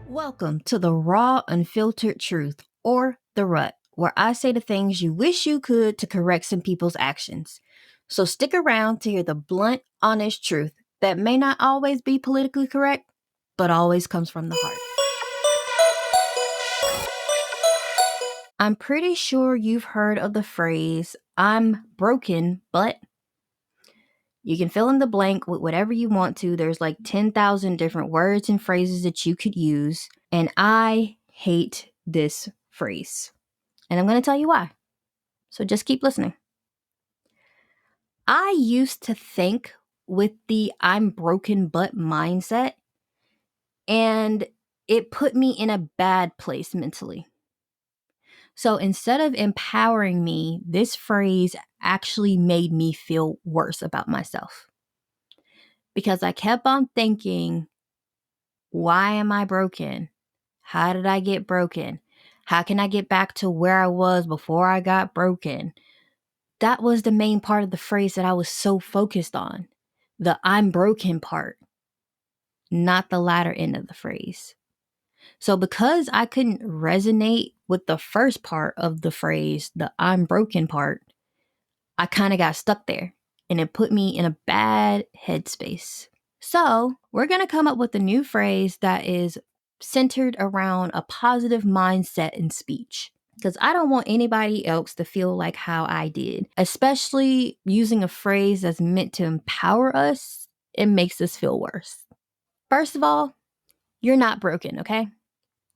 Welcome to the raw, unfiltered truth, or the R.U.T, where I say the things you wish you could to correct some people's actions. So stick around to hear the blunt, honest truth that may not always be politically correct, but always comes from the heart. I'm pretty sure you've heard of the phrase, I'm broken, but you can fill in the blank with whatever you want to. There's like 10,000 different words and phrases that you could use. And I hate this phrase. And I'm going to tell you why. So just keep listening. I used to think with the I'm broken but mindset, and it put me in a bad place mentally. So instead of empowering me, this phrase actually made me feel worse about myself. Because I kept on thinking, why am I broken? How did I get broken? How can I get back to where I was before I got broken? That was the main part of the phrase that I was so focused on. The I'm broken part, not the latter end of the phrase. So because I couldn't resonate with the first part of the phrase, the I'm broken part, I kind of got stuck there and it put me in a bad headspace. So we're going to come up with a new phrase that is centered around a positive mindset in speech. Because I don't want anybody else to feel like how I did, especially using a phrase that's meant to empower us. It makes us feel worse. First of all, you're not broken, okay?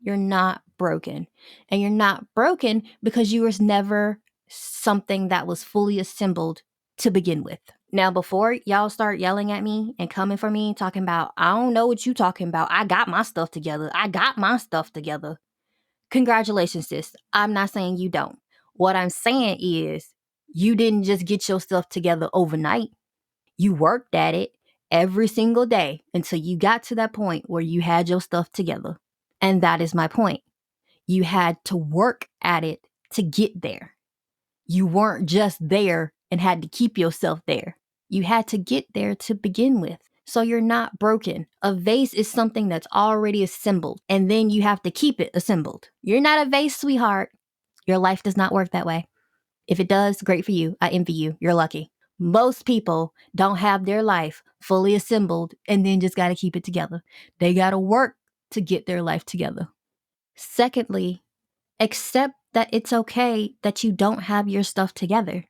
You're not broken. And you're not broken because you was never something that was fully assembled to begin with. Now, before y'all start yelling at me and coming for me, talking about, I don't know what you talking about. I got my stuff together. I got my stuff together. Congratulations, sis. I'm not saying you don't. What I'm saying is you didn't just get your stuff together overnight. You worked at it every single day until you got to that point where you had your stuff together. And that is my point. You had to work at it to get there. You weren't just there and had to keep yourself there. You had to get there to begin with. So you're not broken. A vase is something that's already assembled, and then you have to keep it assembled. You're not a vase, sweetheart. Your life does not work that way. If it does, great for you. I envy you. You're lucky. Most people don't have their life fully assembled and then just got to keep it together. They got to work to get their life together. Secondly, accept that it's okay that you don't have your stuff together.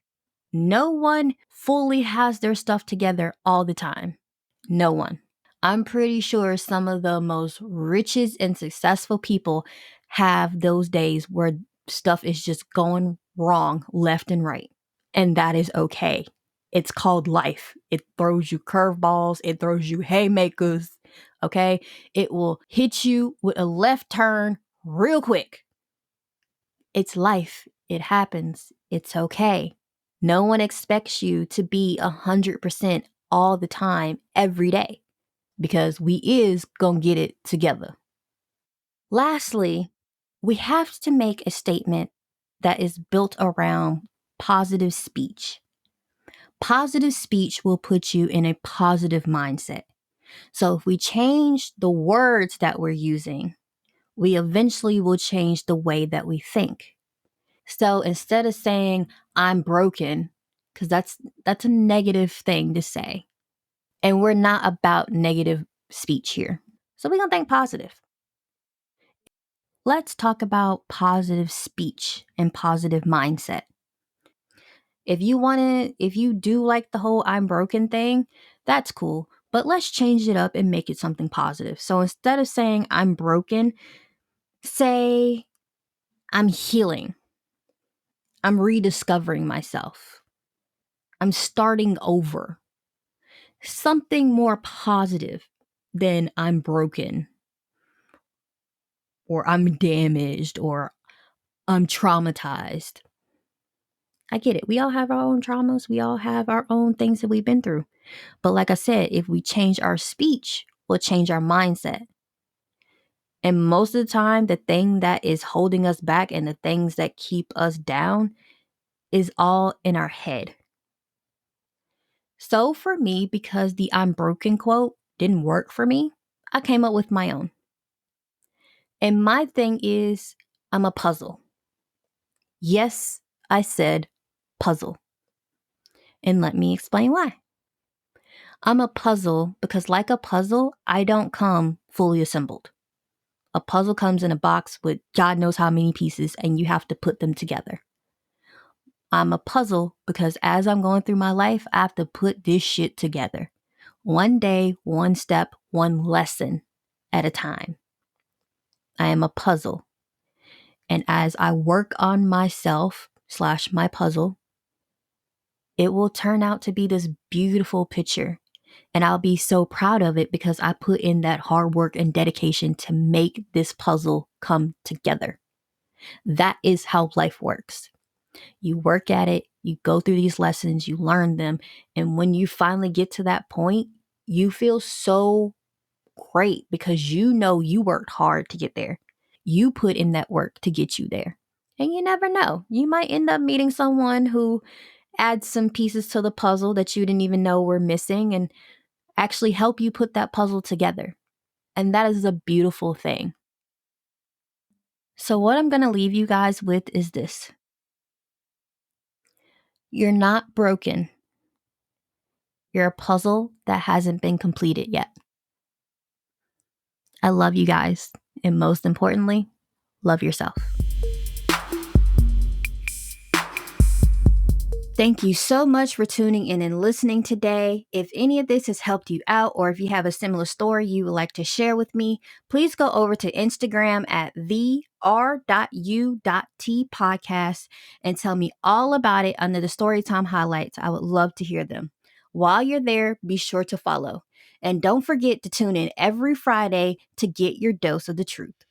No one fully has their stuff together all the time. No one. I'm pretty sure some of the most richest and successful people have those days where stuff is just going wrong left and right. And that is okay. It's called life. It throws you curveballs. It throws you haymakers. Okay? It will hit you with a left turn real quick. It's life. It happens. It's okay. No one expects you to be 100% all the time, every day, because we is gonna get it together. Lastly, we have to make a statement that is built around positive speech. Positive speech will put you in a positive mindset. So if we change the words that we're using, we eventually will change the way that we think. So instead of saying, I'm broken, because that's a negative thing to say. And we're not about negative speech here. So we're going to think positive. Let's talk about positive speech and positive mindset. If you do like the whole I'm broken thing, that's cool. But let's change it up and make it something positive. So instead of saying I'm broken, say I'm healing. I'm rediscovering myself. I'm starting over. Something more positive than I'm broken, or I'm damaged, or I'm traumatized. I get it. We all have our own traumas. We all have our own things that we've been through. But like I said, if we change our speech, we'll change our mindset. And most of the time, the thing that is holding us back and the things that keep us down is all in our head. So for me, because the I'm broken quote didn't work for me, I came up with my own. And my thing is, I'm a puzzle. Yes, I said puzzle. And let me explain why. I'm a puzzle because, like a puzzle, I don't come fully assembled. A puzzle comes in a box with God knows how many pieces, and you have to put them together. I'm a puzzle because as I'm going through my life, I have to put this shit together. One day, one step, one lesson at a time. I am a puzzle. And as I work on myself / my puzzle, it will turn out to be this beautiful picture. And I'll be so proud of it because I put in that hard work and dedication to make this puzzle come together. That is how life works. You work at it, you go through these lessons, you learn them. And when you finally get to that point, you feel so great because you know you worked hard to get there. You put in that work to get you there. And you never know. You might end up meeting someone who adds some pieces to the puzzle that you didn't even know were missing and actually help you put that puzzle together. And that is a beautiful thing. So, what I'm going to leave you guys with is this: you're not broken. You're a puzzle that hasn't been completed yet. I love you guys. And most importantly, love yourself. Thank you so much for tuning in and listening today. If any of this has helped you out, or if you have a similar story you would like to share with me, please go over to Instagram at the R.U.T podcast and tell me all about it under the Storytime highlights. I would love to hear them. While you're there, be sure to follow. And don't forget to tune in every Friday to get your dose of the truth.